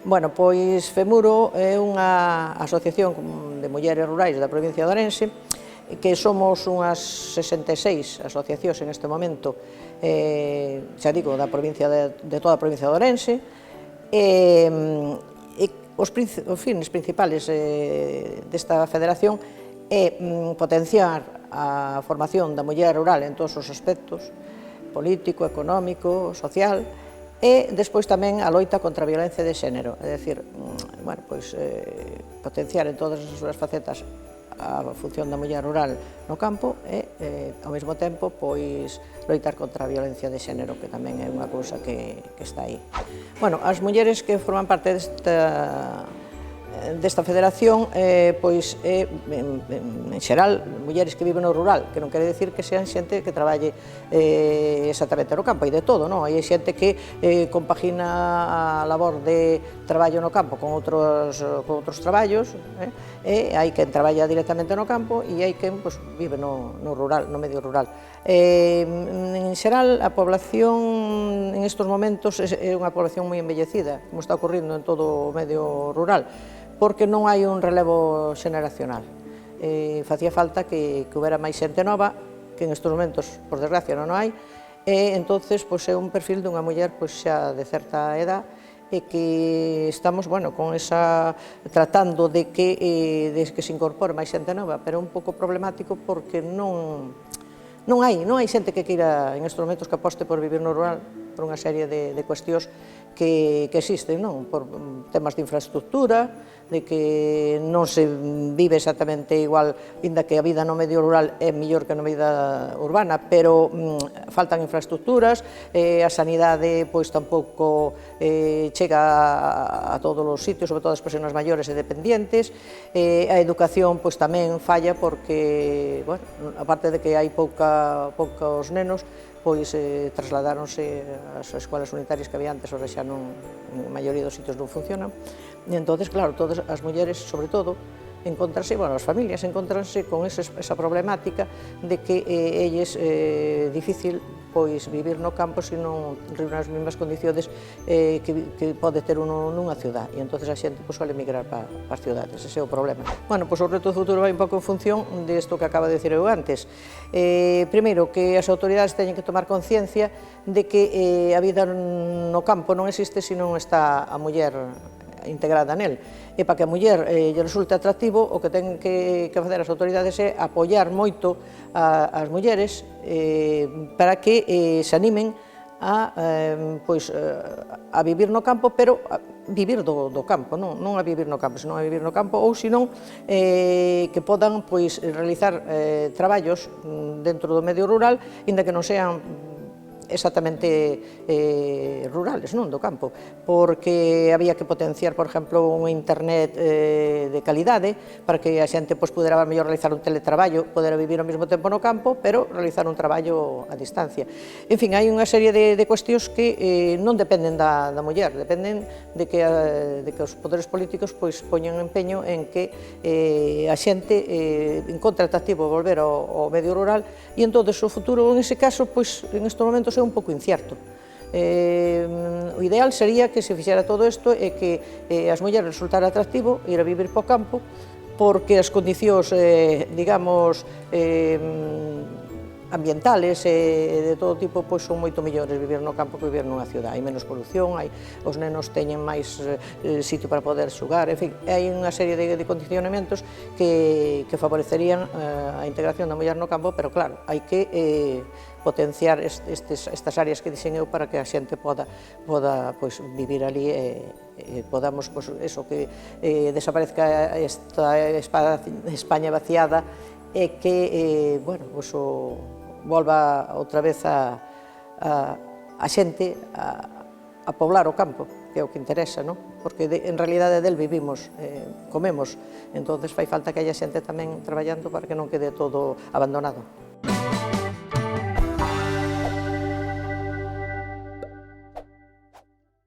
Bueno, pois Femuro é unha asociación de mulleres rurais da provincia de Ourense, que somos unhas 66 asociacións en este momento, xa digo, da provincia de toda a provincia de Ourense, e os fines principales desta federación é potenciar a formación da muller rural en todos os aspectos, político, económico, social, e despois tamén a loita contra a violencia de xénero, é dicir, bueno, pois, potenciar en todas as súas facetas a función da muller rural no campo e, ao mesmo tempo, pois, loitar contra a violencia de xénero, que tamén é unha cousa que está aí. Bueno, as mulleres que forman parte desta federación, pois, en xeral, mulleres que viven no rural, que non quere dicir que sean xente que traballe exactamente no campo, hai de todo, non? Hai xente que compagina a labor de traballo no campo con outros traballos, e hai quen traballa directamente no campo e hai quen vive no rural, no medio rural. En xeral, a población en estes momentos é unha población moi envellecida, como está ocurrindo en todo o medio rural, porque non hai un relevo xeneracional. Facía falta que houbera máis xente nova, que en estes momentos, por desgracia, non hai, e entonces é un perfil dunha muller xa de certa edad, e que estamos, bueno, con esa, tratando de que se incorpore máis xente nova, pero é un pouco problemático porque non hai xente que queira, en estes momentos, que aposte por vivir no rural, por unha serie de cuestións que existen, non? Por temas de infraestructura, de que non se vive exactamente igual, inda que a vida no medio rural é mellor que na vida urbana, pero faltan infraestructuras, a sanidade pois tampouco chega a todos os sitios, sobre todo as persoas maiores e dependientes, a educación pois tamén falla porque, bueno, aparte de que hai poucos nenos, pois trasladáronse ás escolas unitarias que había antes, ora xa non, a maioría dos sitios non funcionan, e entonces, claro, todas as mulleres, sobre todo, encontranse, bueno, as familias encontranse con esa problemática de que elles é difícil pois vivir no campo se non reúne as mesmas condiciones que pode ter uno nunha ciudad, e entonces a xente suele migrar para as ciudades, ese é o problema. Bueno, pois o reto do futuro vai un pouco en función desto que acaba de decir eu antes. Primeiro, que as autoridades teñen que tomar conciencia de que a vida no campo non existe se non está a muller integrada nel, e para que a muller lle resulte atractivo, o que ten que facer as autoridades é apoiar moito as mulleres para que se animen a vivir no campo, pero a vivir do campo, non a vivir no campo, senón a vivir no campo, ou senón que podan realizar traballos dentro do medio rural, inda que non sean exactamente rurales, non, do campo, porque había que potenciar, por exemplo, un internet de calidade para que a xente pudera mellor realizar un teletraballo, podera vivir ao mesmo tempo no campo, pero realizar un traballo a distancia. En fin, hai unha serie de cuestións que non dependen da muller, dependen de que os poderes políticos poñan empeño en que a xente encontre atractivo volver ao medio rural, e entón o futuro, en ese caso, en estes momentos é un pouco incierto. O ideal sería que se fixera todo isto e que as mulleres resultara atractivo ir a vivir po campo, porque as condicións, digamos, ambientales e de todo tipo son moito mellores vivir no campo que vivir nunha ciudad. Hai menos polución, os nenos teñen máis sitio para poder xogar, en fin, hai unha serie de condicionamentos que favorecerían a integración da muller no campo, pero claro, hai que potenciar estas áreas que dixen eu para que a xente poda vivir ali e podamos, que desaparezca esta España vaciada e que, bueno, volva outra vez a xente a poblar o campo, que é o que interesa, non? Porque en realidade del vivimos, comemos, entón fai falta que haya xente tamén traballando para que non quede todo abandonado.